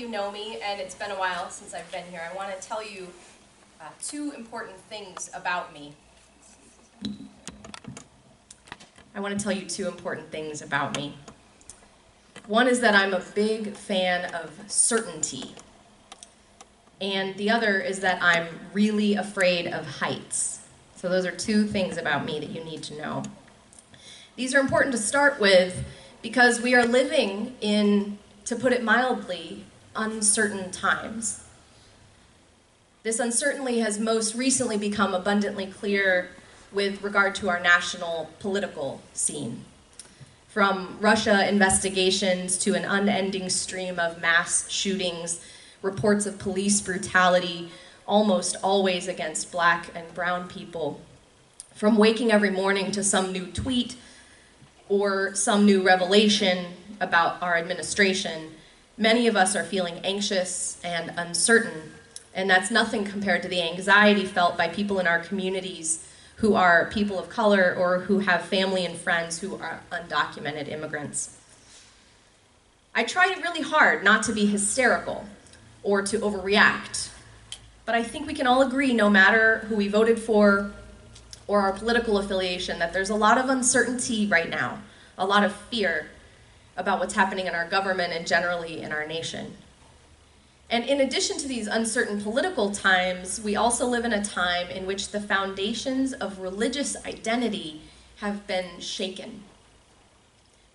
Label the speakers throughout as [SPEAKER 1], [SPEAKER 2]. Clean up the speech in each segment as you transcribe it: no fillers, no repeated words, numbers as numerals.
[SPEAKER 1] you know me, and it's been a while since I've been here. I want to tell you two important things about me. One is that I'm a big fan of certainty. And the other is that I'm really afraid of heights. So those are two things about me that you need to know. These are important to start with because we are living in, to put it mildly, uncertain times. This uncertainty has most recently become abundantly clear with regard to our national political scene. From Russia investigations to an unending stream of mass shootings, reports of police brutality, almost always against Black and brown people. From waking every morning to some new tweet or some new revelation about our administration, many of us are feeling anxious and uncertain, and that's nothing compared to the anxiety felt by people in our communities who are people of color or who have family and friends who are undocumented immigrants. I try really hard not to be hysterical or to overreact, but I think we can all agree, no matter who we voted for or our political affiliation, that there's a lot of uncertainty right now, a lot of fear about what's happening in our government and generally in our nation. And in addition to these uncertain political times, we also live in a time in which the foundations of religious identity have been shaken.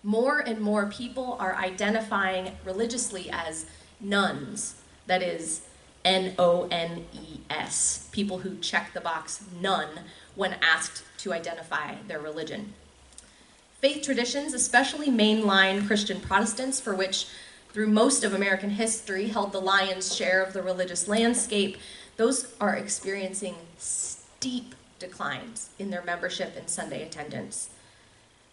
[SPEAKER 1] More and more people are identifying religiously as nones, that is, N-O-N-E-S, people who check the box none when asked to identify their religion. Faith traditions, especially mainline Christian Protestants, for which through most of American history held the lion's share of the religious landscape, those are experiencing steep declines in their membership and Sunday attendance.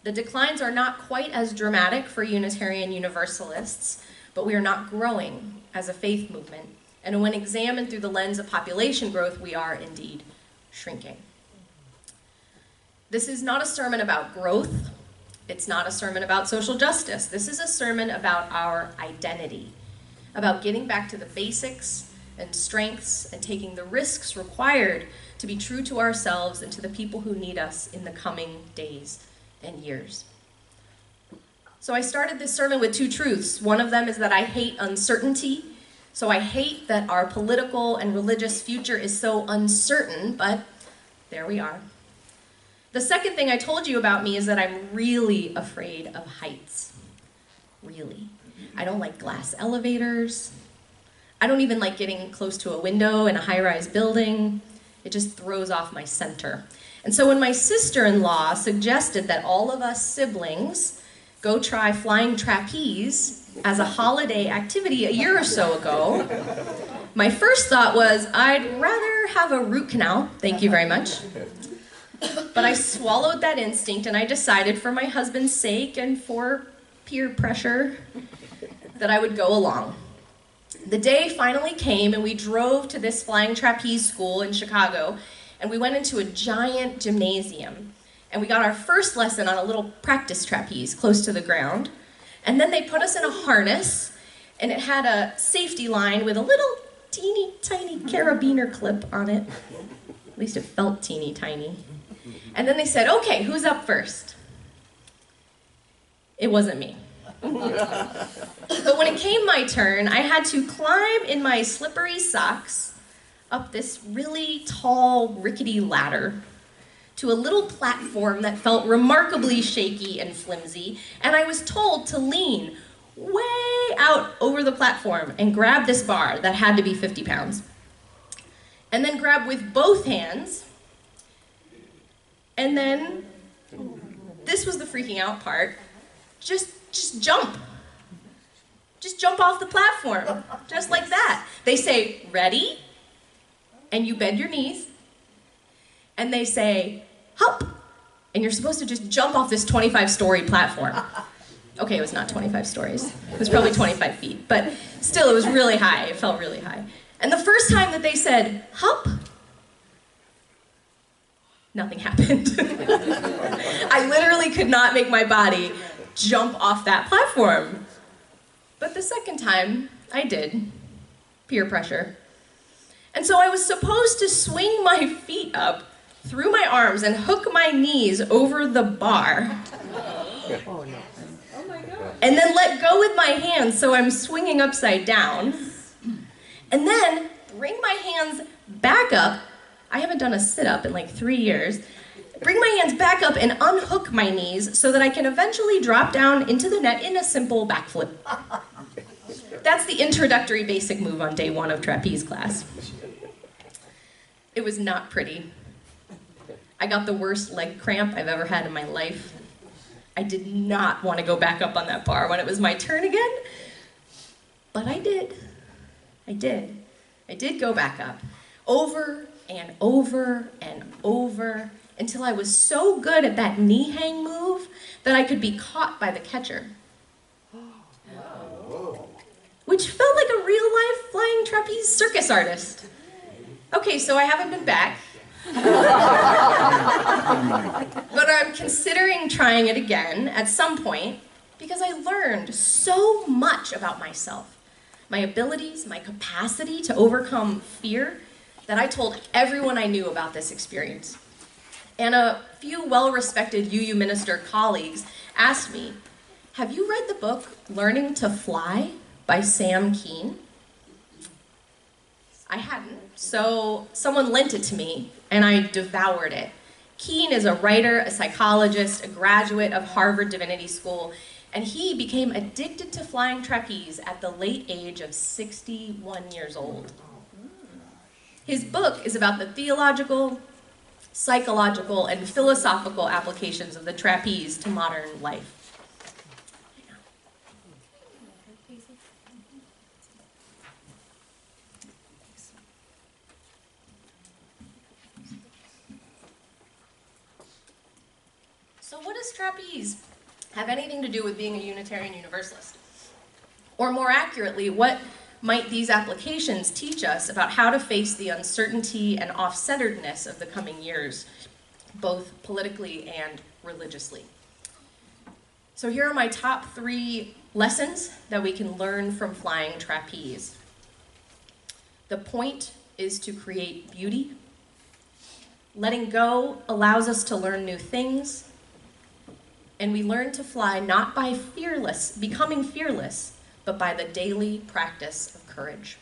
[SPEAKER 1] The declines are not quite as dramatic for Unitarian Universalists, but we are not growing as a faith movement. And when examined through the lens of population growth, we are indeed shrinking. This is not a sermon about growth. It's not a sermon about social justice. This is a sermon about our identity, about getting back to the basics and strengths and taking the risks required to be true to ourselves and to the people who need us in the coming days and years. So I started this sermon with two truths. One of them is that I hate uncertainty. So I hate that our political and religious future is so uncertain, but there we are. The second thing I told you about me is that I'm really afraid of heights. Really. I don't like glass elevators. I don't even like getting close to a window in a high-rise building. It just throws off my center. And so when my sister-in-law suggested that all of us siblings go try flying trapeze as a holiday activity a year or so ago, my first thought was, I'd rather have a root canal, thank you very much. But I swallowed that instinct and I decided, for my husband's sake and for peer pressure, that I would go along. The day finally came and we drove to this flying trapeze school in Chicago, and we went into a giant gymnasium. And we got our first lesson on a little practice trapeze close to the ground. And then they put us in a harness, and it had a safety line with a little teeny tiny carabiner clip on it. At least it felt teeny tiny. And then they said, okay, who's up first? It wasn't me. But when it came my turn, I had to climb in my slippery socks up this really tall, rickety ladder to a little platform that felt remarkably shaky and flimsy, and I was told to lean way out over the platform and grab this bar that had to be 50 pounds. And then grab with both hands, and then, this was the freaking out part, just jump. Just jump off the platform, just like that. They say, ready? And you bend your knees, and they say, hop, and you're supposed to just jump off this 25-story platform. Okay, it was not 25 stories. It was probably 25 feet, but still, it was really high. It felt really high. And the first time that they said, hop, nothing happened. I literally could not make my body jump off that platform. But the second time, I did. Peer pressure. And so I was supposed to swing my feet up through my arms and hook my knees over the bar. And then let go with my hands so I'm swinging upside down. And then bring my hands back up. I haven't done a sit-up in like 3 years. Bring my hands back up and unhook my knees so that I can eventually drop down into the net in a simple backflip. That's the introductory basic move on day 1 of trapeze class. It was not pretty. I got the worst leg cramp I've ever had in my life. I did not want to go back up on that bar when it was my turn again, but I did. I did go back up, over and over and over, until I was so good at that knee hang move that I could be caught by the catcher. Which felt like a real-life flying trapeze circus artist. Okay, so I haven't been back. But I'm considering trying it again at some point because I learned so much about myself, my abilities, my capacity to overcome fear, that I told everyone I knew about this experience. And a few well-respected UU minister colleagues asked me, "Have you read the book Learning to Fly by Sam Keene?" I hadn't, so someone lent it to me, and I devoured it. Keene is a writer, a psychologist, a graduate of Harvard Divinity School, and he became addicted to flying trapeze at the late age of 61 years old. His book is about the theological, psychological, and philosophical applications of the trapeze to modern life. So what does trapeze have anything to do with being a Unitarian Universalist? Or more accurately, what might these applications teach us about how to face the uncertainty and off-centeredness of the coming years, both politically and religiously? So here are my top 3 lessons that we can learn from flying trapeze. The point is to create beauty. Letting go allows us to learn new things. And we learn to fly not by becoming fearless, but by the daily practice of courage.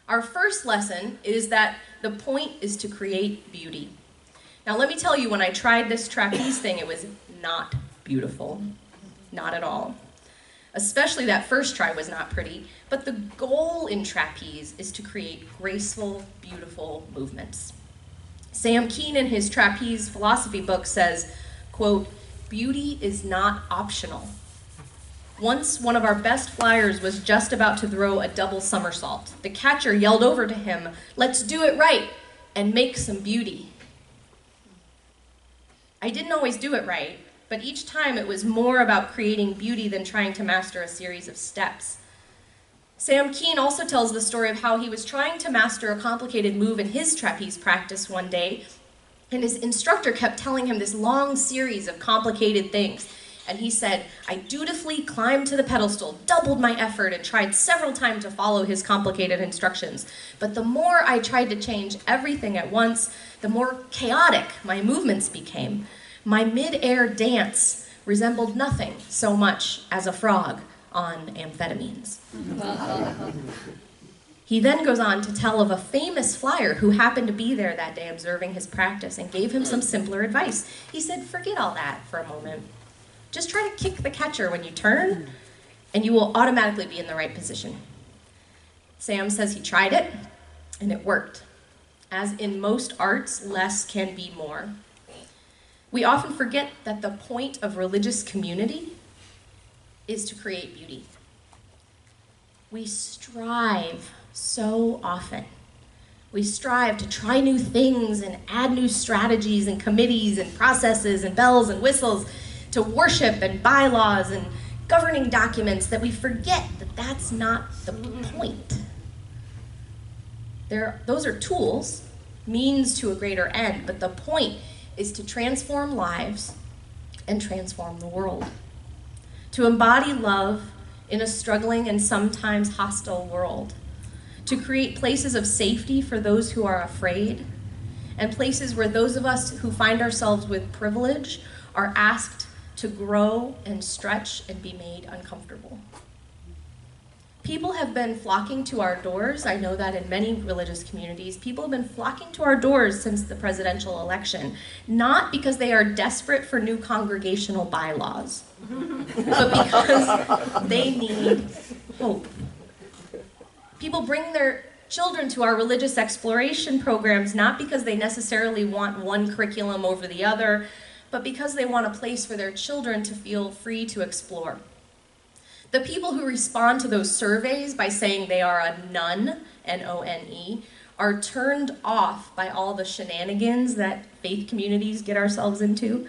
[SPEAKER 1] Our first lesson is that the point is to create beauty. Now let me tell you, when I tried this trapeze thing, it was not beautiful. Not at all. Especially that first try was not pretty, but the goal in trapeze is to create graceful, beautiful movements. Sam Keene in his trapeze philosophy book says, quote, "Beauty is not optional. Once one of our best flyers was just about to throw a double somersault. The catcher yelled over to him, 'Let's do it right and make some beauty.' I didn't always do it right, but each time it was more about creating beauty than trying to master a series of steps." Sam Keene also tells the story of how he was trying to master a complicated move in his trapeze practice one day, and his instructor kept telling him this long series of complicated things. And he said, "I dutifully climbed to the pedestal, doubled my effort, and tried several times to follow his complicated instructions. But the more I tried to change everything at once, the more chaotic my movements became. My mid-air dance resembled nothing so much as a frog on amphetamines." He then goes on to tell of a famous flyer who happened to be there that day observing his practice and gave him some simpler advice. He said, "Forget all that for a moment. Just try to kick the catcher when you turn, and you will automatically be in the right position." Sam says he tried it, and it worked. As in most arts, less can be more. We often forget that the point of religious community is to create beauty. We strive so often. We strive to try new things and add new strategies and committees and processes and bells and whistles to worship and bylaws and governing documents that we forget that that's not the point. Those are tools, means to a greater end, but the point is to transform lives and transform the world. To embody love in a struggling and sometimes hostile world, to create places of safety for those who are afraid, and places where those of us who find ourselves with privilege are asked to grow and stretch and be made uncomfortable. People have been flocking to our doors. I know that in many religious communities, people have been flocking to our doors since the presidential election, not because they are desperate for new congregational bylaws, but because they need hope. People bring their children to our religious exploration programs not because they necessarily want one curriculum over the other, but because they want a place for their children to feel free to explore. The people who respond to those surveys by saying they are a none, N-O-N-E, are turned off by all the shenanigans that faith communities get ourselves into.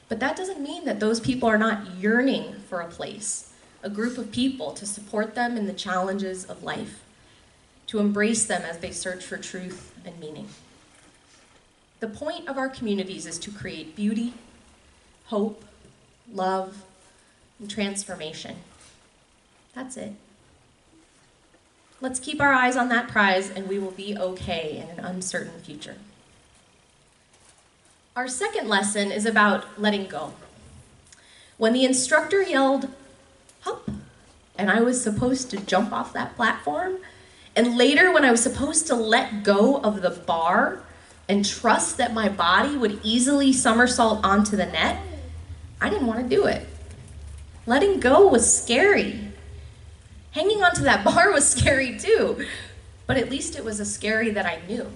[SPEAKER 1] But that doesn't mean that those people are not yearning for a place, a group of people to support them in the challenges of life, to embrace them as they search for truth and meaning. The point of our communities is to create beauty, hope, love, and transformation. That's it. Let's keep our eyes on that prize and we will be okay in an uncertain future. Our second lesson is about letting go. When the instructor yelled, "Hop," and I was supposed to jump off that platform, and later when I was supposed to let go of the bar and trust that my body would easily somersault onto the net, I didn't want to do it. Letting go was scary. Hanging onto that bar was scary too, but at least it was a scary that I knew.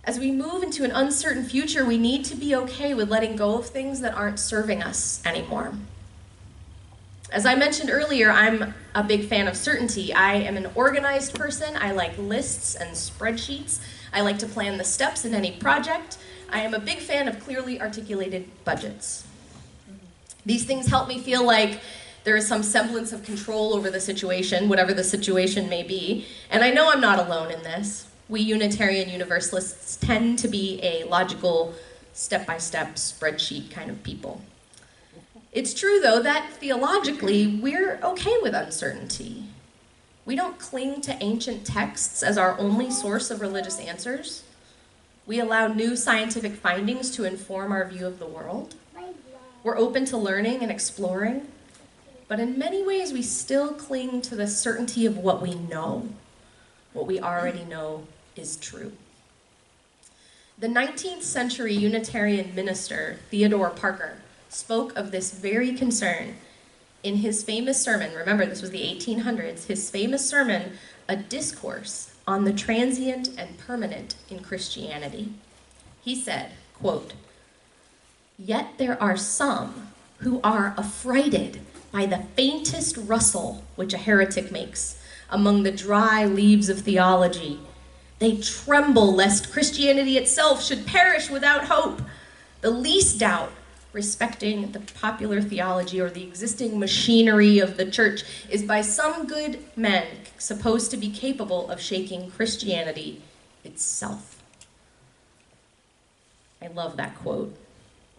[SPEAKER 1] As we move into an uncertain future, we need to be okay with letting go of things that aren't serving us anymore. As I mentioned earlier, I'm a big fan of certainty. I am an organized person. I like lists and spreadsheets. I like to plan the steps in any project. I am a big fan of clearly articulated budgets. These things help me feel like there is some semblance of control over the situation, whatever the situation may be. And I know I'm not alone in this. We Unitarian Universalists tend to be a logical, step-by-step spreadsheet kind of people. It's true, though, that theologically, we're okay with uncertainty. We don't cling to ancient texts as our only source of religious answers. We allow new scientific findings to inform our view of the world. We're open to learning and exploring. But in many ways, we still cling to the certainty of what we know. What we already know is true. The 19th century Unitarian minister, Theodore Parker, spoke of this very concern in his famous sermon. Remember, this was the 1800s. His famous sermon, A Discourse on the Transient and Permanent in Christianity. He said, quote, "Yet there are some who are affrighted by the faintest rustle which a heretic makes among the dry leaves of theology. They tremble lest Christianity itself should perish without hope. The least doubt respecting the popular theology or the existing machinery of the church is by some good men supposed to be capable of shaking Christianity itself." I love that quote.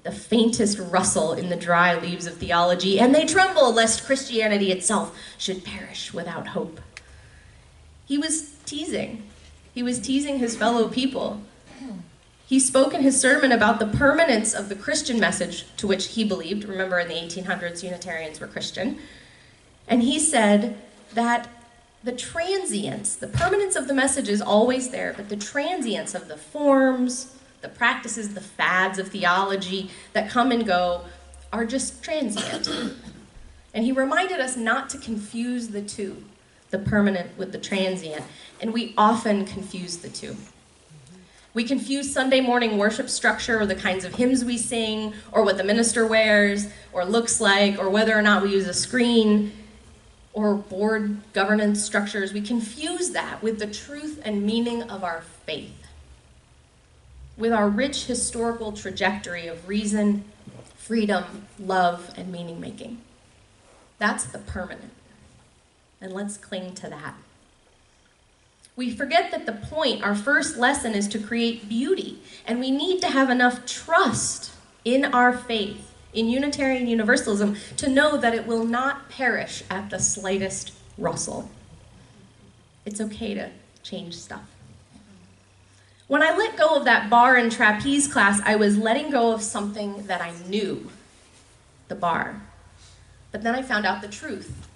[SPEAKER 1] The faintest rustle in the dry leaves of theology, and they tremble lest Christianity itself should perish without hope. He was teasing. He was teasing his fellow people. He spoke in his sermon about the permanence of the Christian message to which he believed. Remember, in the 1800s, Unitarians were Christian. And he said that the transience, the permanence of the message is always there, but the transience of the forms, the practices, the fads of theology that come and go are just transient. And he reminded us not to confuse the two, the permanent with the transient. And we often confuse the two. We confuse Sunday morning worship structure or the kinds of hymns we sing or what the minister wears or looks like or whether or not we use a screen or board governance structures. We confuse that with the truth and meaning of our faith, with our rich historical trajectory of reason, freedom, love, and meaning-making. That's the permanent, and let's cling to that. We forget that the point, our first lesson, is to create beauty, and we need to have enough trust in our faith, in Unitarian Universalism to know that it will not perish at the slightest rustle. It's okay to change stuff. When I let go of that bar and trapeze class, I was letting go of something that I knew, the bar. But then I found out the truth.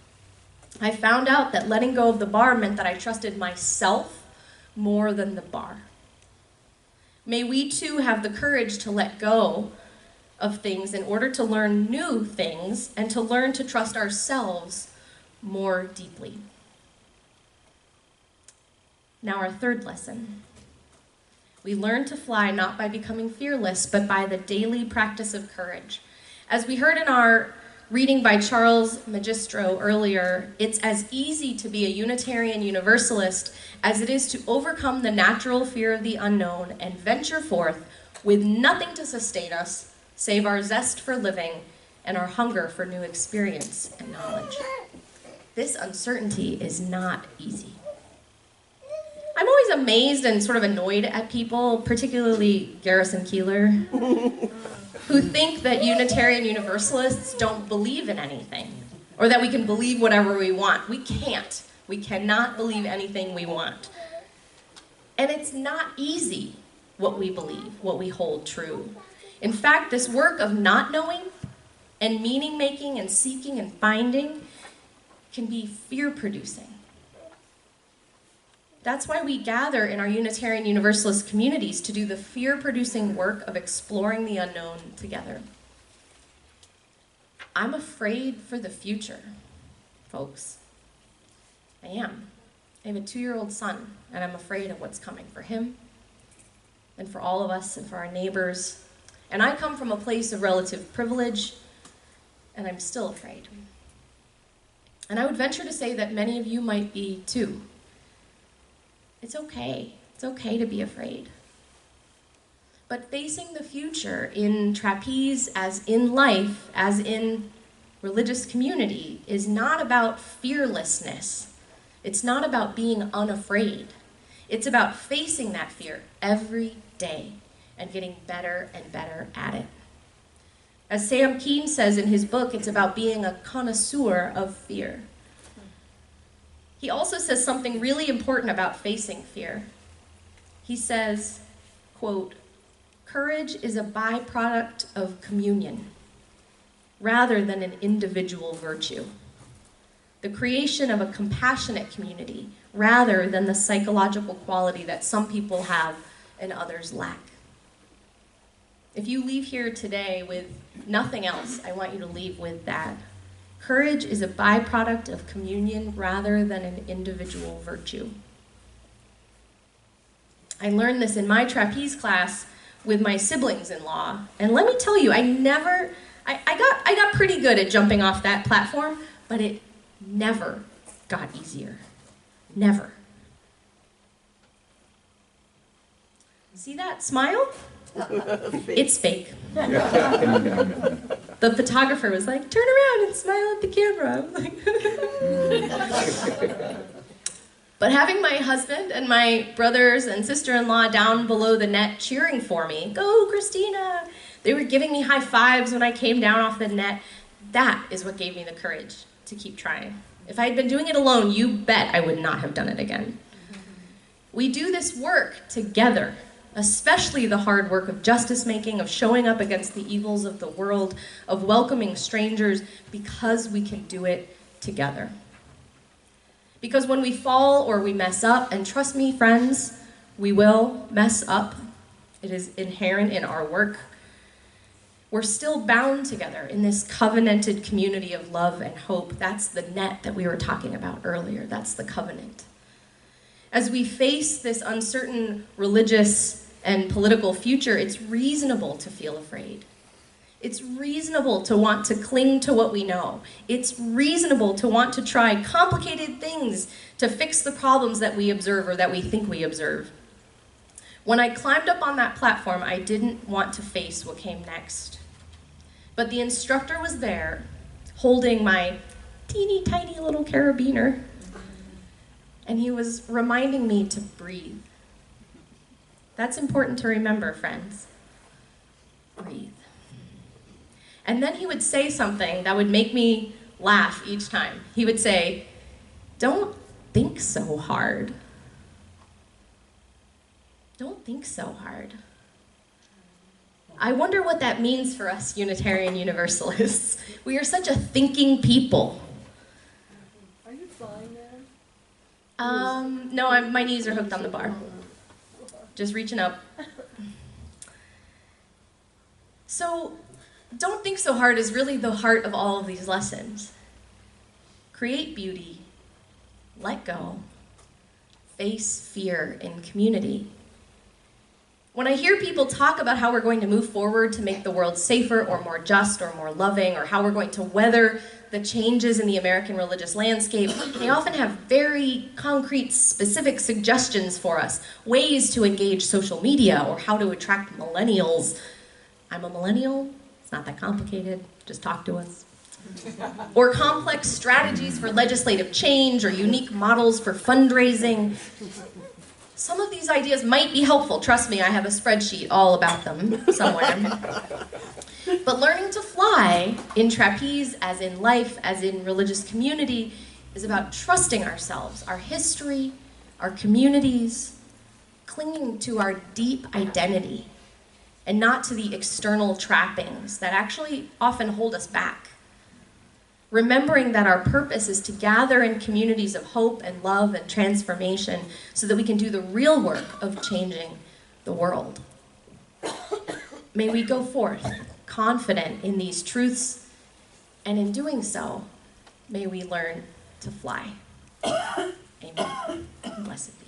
[SPEAKER 1] I found out that letting go of the bar meant that I trusted myself more than the bar. May we too have the courage to let go of things in order to learn new things and to learn to trust ourselves more deeply. Now our third lesson. We learn to fly not by becoming fearless, but by the daily practice of courage. As we heard in our reading by Charles Magistro earlier, it's as easy to be a Unitarian Universalist as it is to overcome the natural fear of the unknown and venture forth with nothing to sustain us save our zest for living and our hunger for new experience and knowledge. This uncertainty is not easy. I'm always amazed and sort of annoyed at people, particularly Garrison Keillor, who think that Unitarian Universalists don't believe in anything, or that we can believe whatever we want. We can't. We cannot believe anything we want. And it's not easy what we believe, what we hold true. In fact, this work of not knowing and meaning-making and seeking and finding can be fear-producing. That's why we gather in our Unitarian Universalist communities to do the fear-producing work of exploring the unknown together. I'm afraid for the future, folks. I am. I have a 2-year-old son, and I'm afraid of what's coming for him, and for all of us, and for our neighbors. And I come from a place of relative privilege, and I'm still afraid. And I would venture to say that many of you might be too. It's okay. It's okay to be afraid. But facing the future in trapeze, as in life, as in religious community, is not about fearlessness. It's not about being unafraid. It's about facing that fear every day and getting better and better at it. As Sam Keen says in his book, it's about being a connoisseur of fear. He also says something really important about facing fear. He says, quote, "Courage is a byproduct of communion rather than an individual virtue. The creation of a compassionate community rather than the psychological quality that some people have and others lack." If you leave here today with nothing else, I want you to leave with that. Courage is a byproduct of communion rather than an individual virtue. I learned this in my trapeze class with my siblings-in-law, and let me tell you, I got pretty good at jumping off that platform, but it never got easier. Never. See that smile? It's fake. The photographer was like, "Turn around and smile at the camera." I was like, But having my husband and my brothers and sister-in-law down below the net cheering for me, "Go, Christina!" They were giving me high fives when I came down off the net. That is what gave me the courage to keep trying. If I had been doing it alone, you bet I would not have done it again. We do this work together, especially the hard work of justice-making, of showing up against the evils of the world, of welcoming strangers, because we can do it together. Because when we fall or we mess up, and trust me, friends, we will mess up. It is inherent in our work. We're still bound together in this covenanted community of love and hope. That's the net that we were talking about earlier. That's the covenant. As we face this uncertain religious and political future, it's reasonable to feel afraid. It's reasonable to want to cling to what we know. It's reasonable to want to try complicated things to fix the problems that we observe or that we think we observe. When I climbed up on that platform, I didn't want to face what came next. But the instructor was there, holding my teeny tiny little carabiner, and he was reminding me to breathe. That's important to remember, friends. Breathe. And then he would say something that would make me laugh each time. He would say, "Don't think so hard. Don't think so hard." I wonder what that means for us Unitarian Universalists. We are such a thinking people.
[SPEAKER 2] Are you flying there?
[SPEAKER 1] No, my knees are hooked on the bar. Just reaching up. So, don't think so hard is really the heart of all of these lessons. Create beauty. Let go. Face fear in community. When I hear people talk about how we're going to move forward to make the world safer or more just or more loving, or how we're going to weather the changes in the American religious landscape, they often have very concrete, specific suggestions for us, ways to engage social media or how to attract millennials. I'm a millennial, it's not that complicated, just talk to us. Or complex strategies for legislative change or unique models for fundraising. Some of these ideas might be helpful. Trust me, I have a spreadsheet all about them somewhere. But learning to fly in trapeze, as in life, as in religious community, is about trusting ourselves, our history, our communities, clinging to our deep identity, and not to the external trappings that actually often hold us back. Remembering that our purpose is to gather in communities of hope and love and transformation so that we can do the real work of changing the world. May we go forth confident in these truths, and in doing so, may we learn to fly. Amen. Blessed be.